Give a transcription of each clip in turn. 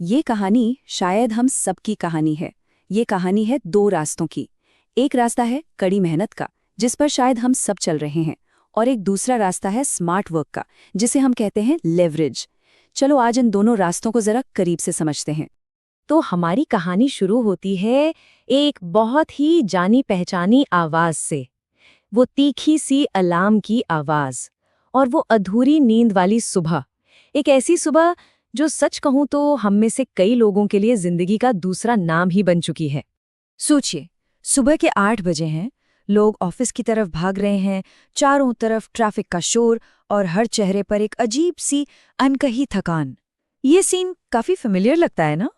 ये कहानी शायद हम सबकी कहानी है। ये कहानी है दो रास्तों की। एक रास्ता है कड़ी मेहनत का, जिस पर शायद हम सब चल रहे हैं, और एक दूसरा रास्ता है स्मार्ट वर्क का, जिसे हम कहते हैं लेवरेज। चलो आज इन दोनों रास्तों को जरा करीब से समझते हैं। तो हमारी कहानी शुरू होती है एक बहुत ही जानी पहचानी आवाज से। वो तीखी सी अलार्म की आवाज और वो अधूरी नींद वाली सुबह। एक ऐसी सुबह जो सच कहूं तो हम में से कई लोगों के लिए जिंदगी का दूसरा नाम ही बन चुकी है। सोचिए, सुबह के 8 बजे हैं, लोग ऑफिस की तरफ भाग रहे हैं, चारों तरफ ट्रैफिक का शोर और हर चेहरे पर एक अजीब सी अनकही थकान। ये सीन काफी फेमिलियर लगता है ना?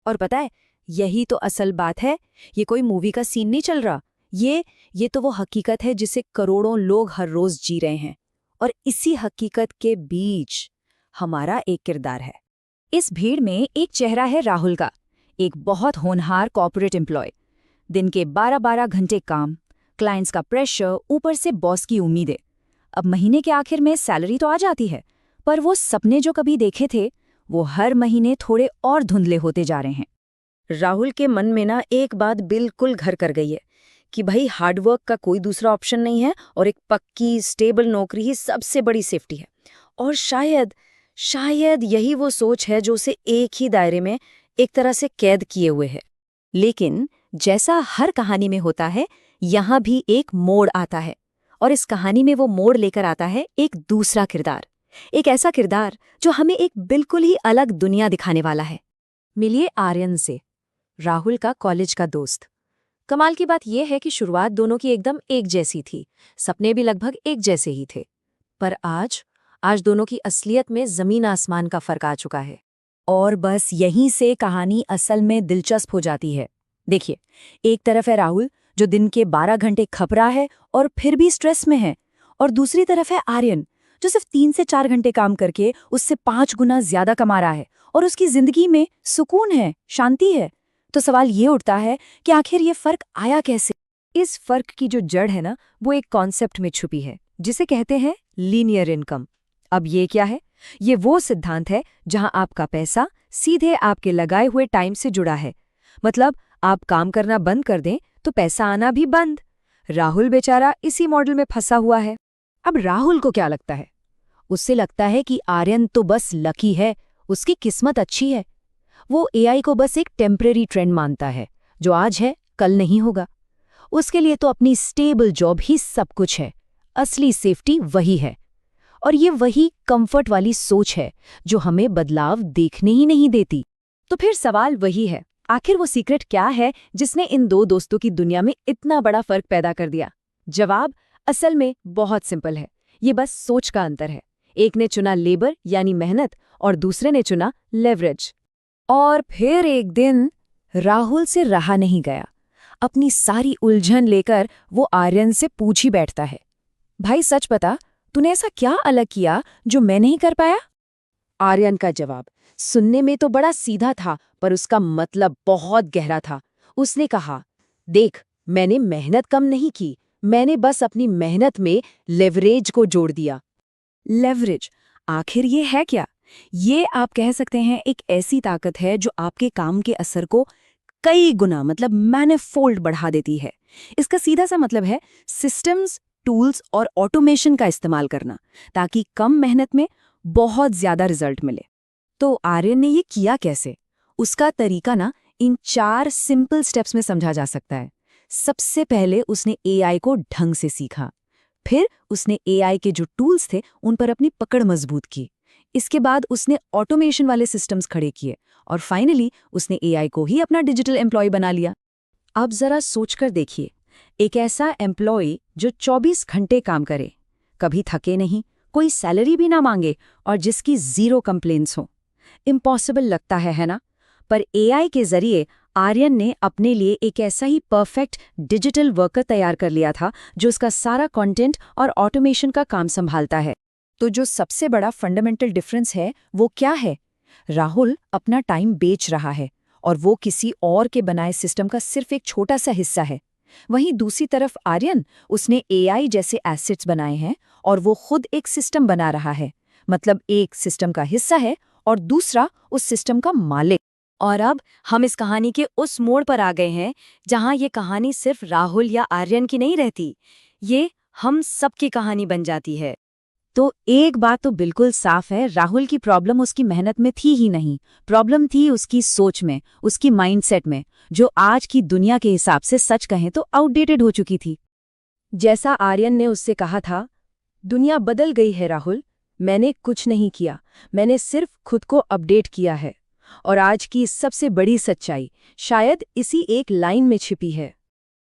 और पता है, यही तो असल बात है। ये कोई मूवी का सीन नहीं चल रहा। ये तो वो हकीकत है जिसे करोड़ों लोग हर रोज जी रहे हैं। और इसी हकीकत के बीच हमारा एक किरदार है। इस भीड़ में एक चेहरा है राहुल का, एक बहुत होनहार कॉर्पोरेट एम्प्लॉय। दिन के 12-12 घंटे काम, क्लाइंट्स का प्रेशर, ऊपर से बॉस की उम्मीदें। अब महीने के आखिर में सैलरी तो आ जाती है, पर वो सपने जो कभी देखे थे, वो हर महीने थोड़े और धुंधले होते जा रहे हैं। राहुल के मन में ना एक बात बिल्कुल घर कर गई है कि भाई हार्डवर्क का कोई दूसरा ऑप्शन नहीं है और एक पक्की स्टेबल नौकरी ही सबसे बड़ी सेफ्टी है। और शायद यही वो सोच है जो उसे एक ही दायरे में एक तरह से कैद किए हुए है। लेकिन जैसा हर कहानी में होता है, यहाँ भी एक मोड़ आता है। और इस कहानी में वो मोड़ लेकर आता है एक दूसरा किरदार। एक ऐसा किरदार जो हमें एक बिल्कुल ही अलग दुनिया दिखाने वाला है। मिलिए आर्यन से, राहुल का कॉलेज का दोस्त। कमाल की बात यह है कि शुरुआत दोनों की एकदम एक जैसी थी, सपने भी लगभग एक जैसे ही थे। पर आज दोनों की असलियत में जमीन आसमान का फर्क आ चुका है। और बस यहीं से कहानी असल में दिलचस्प हो जाती है। देखिए, एक तरफ है राहुल जो दिन के 12 घंटे खप रहा है और फिर भी स्ट्रेस में है, और दूसरी तरफ है आर्यन जो सिर्फ 3 से 4 घंटे काम करके उससे 5 गुना ज्यादा कमा रहा है, और उसकी जिंदगी में सुकून है, शांति है। तो सवाल ये उठता है कि आखिर ये फर्क आया कैसे? इस फर्क की जो जड़ है ना, वो एक कॉन्सेप्ट में छुपी है, जिसे कहते हैं लीनियर इनकम। अब ये क्या है? ये वो सिद्धांत है जहां आपका पैसा सीधे आपके लगाए हुए टाइम से जुड़ा है। मतलब आप काम करना बंद कर दें तो पैसा आना भी बंद। राहुल बेचारा इसी मॉडल में फंसा हुआ है। अब राहुल को क्या लगता है? उससे लगता है कि आर्यन तो बस लकी है, उसकी किस्मत अच्छी है। वो एआई को बस एक टेम्परेरी ट्रेंड मानता है, जो आज है कल नहीं होगा। उसके लिए तो अपनी स्टेबल जॉब ही सब कुछ है, असली सेफ्टी वही है। और ये वही कंफर्ट वाली सोच है जो हमें बदलाव देखने ही नहीं देती। तो फिर सवाल वही है, आखिर वो सीक्रेट क्या है जिसने इन दो दोस्तों की दुनिया में इतना बड़ा फर्क पैदा कर दिया? जवाब असल में बहुत सिंपल है। ये बस सोच का अंतर है। एक ने चुना लेबर यानी मेहनत, और दूसरे ने चुना लेवरेज। और फिर एक दिन राहुल से रहा नहीं गया। अपनी सारी उलझन लेकर वो आर्यन से पूछ ही बैठता है, भाई सच बता, तूने ऐसा क्या अलग किया जो मैं नहीं कर पाया? आर्यन का जवाब सुनने में तो बड़ा सीधा था, पर उसका मतलब बहुत गहरा था। उसने कहा, देख, मैंने मेहनत कम नहीं की, मैंने बस अपनी मेहनत में लेवरेज को जोड़ दिया। लेवरेज आखिर ये है क्या? ये आप कह सकते हैं एक ऐसी ताकत है जो आपके काम के असर को कई गुना, मतलब मैनिफोल्ड बढ़ा देती है। इसका सीधा सा मतलब है सिस्टम्स, टूल्स और ऑटोमेशन का इस्तेमाल करना, ताकि कम मेहनत में बहुत ज्यादा रिजल्ट मिले। तो आर्यन ने ये किया कैसे? उसका तरीका ना इन 4 सिंपल स्टेप्स में समझा जा सकता है। सबसे पहले उसने एआई को ढंग से सीखा। फिर उसने एआई के जो टूल्स थे उन पर अपनी पकड़ मजबूत की। इसके बाद उसने ऑटोमेशन वाले सिस्टम्स खड़े किए, और फाइनली उसने एआई को ही अपना डिजिटल एम्प्लॉय बना लिया। अब जरा सोचकर देखिए, एक ऐसा एम्प्लॉय जो 24 घंटे काम करे, कभी थके नहीं, कोई सैलरी भी ना मांगे, और जिसकी 0 कंप्लेंट्स हो। इम्पॉसिबल लगता है ना? पर एआई के जरिए आर्यन ने अपने लिए एक ऐसा ही परफेक्ट डिजिटल वर्कर तैयार कर लिया था जो उसका सारा कंटेंट और ऑटोमेशन का काम संभालता है। तो जो सबसे बड़ा फंडामेंटल डिफरेंस है वो क्या है? राहुल अपना टाइम बेच रहा है, और वो किसी और के बनाए सिस्टम का सिर्फ एक छोटा सा हिस्सा है। वहीं दूसरी तरफ आर्यन, उसने एआई जैसे एसेट्स बनाए हैं और वो खुद एक सिस्टम बना रहा है। मतलब एक सिस्टम का हिस्सा है और दूसरा उस सिस्टम का मालिक। और अब हम इस कहानी के उस मोड़ पर आ गए हैं जहां ये कहानी सिर्फ राहुल या आर्यन की नहीं रहती, ये हम सबकी कहानी बन जाती है। तो एक बात तो बिल्कुल साफ है, राहुल की प्रॉब्लम उसकी मेहनत में थी ही नहीं, प्रॉब्लम थी उसकी सोच में, उसकी माइंडसेट में, जो आज की दुनिया के हिसाब से सच कहें तो आउटडेटेड हो चुकी थी। जैसा आर्यन ने उससे कहा था, दुनिया बदल गई है राहुल, मैंने कुछ नहीं किया, मैंने सिर्फ खुद को अपडेट किया है। और आज की सबसे बड़ी सच्चाई शायद इसी एक लाइन में छिपी है।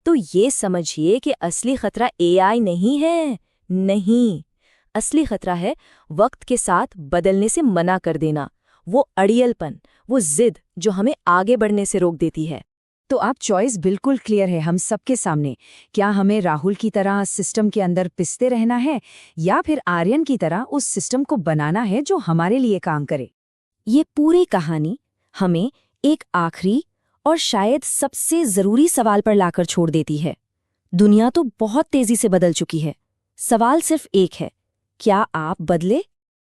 तो ये समझिए कि असली खतरा एआई नहीं है, नहीं, असली खतरा है वक्त के साथ बदलने से मना कर देना, वो अड़ियलपन, वो जिद जो हमें आगे बढ़ने से रोक देती है। तो आप चॉइस बिल्कुल क्लियर है हम सबके सामने, क्या हमें राहुल की तरह सिस्टम के अंदर पिसते रहना है या फिर आर्यन की तरह उस सिस्टम को बनाना है जो हमारे लिए काम करे। ये पूरी कहानी हमें एक आखिरी और शायद सबसे जरूरी सवाल पर लाकर छोड़ देती है। दुनिया तो बहुत तेजी से बदल चुकी है, सवाल सिर्फ एक है, क्या आप बदले?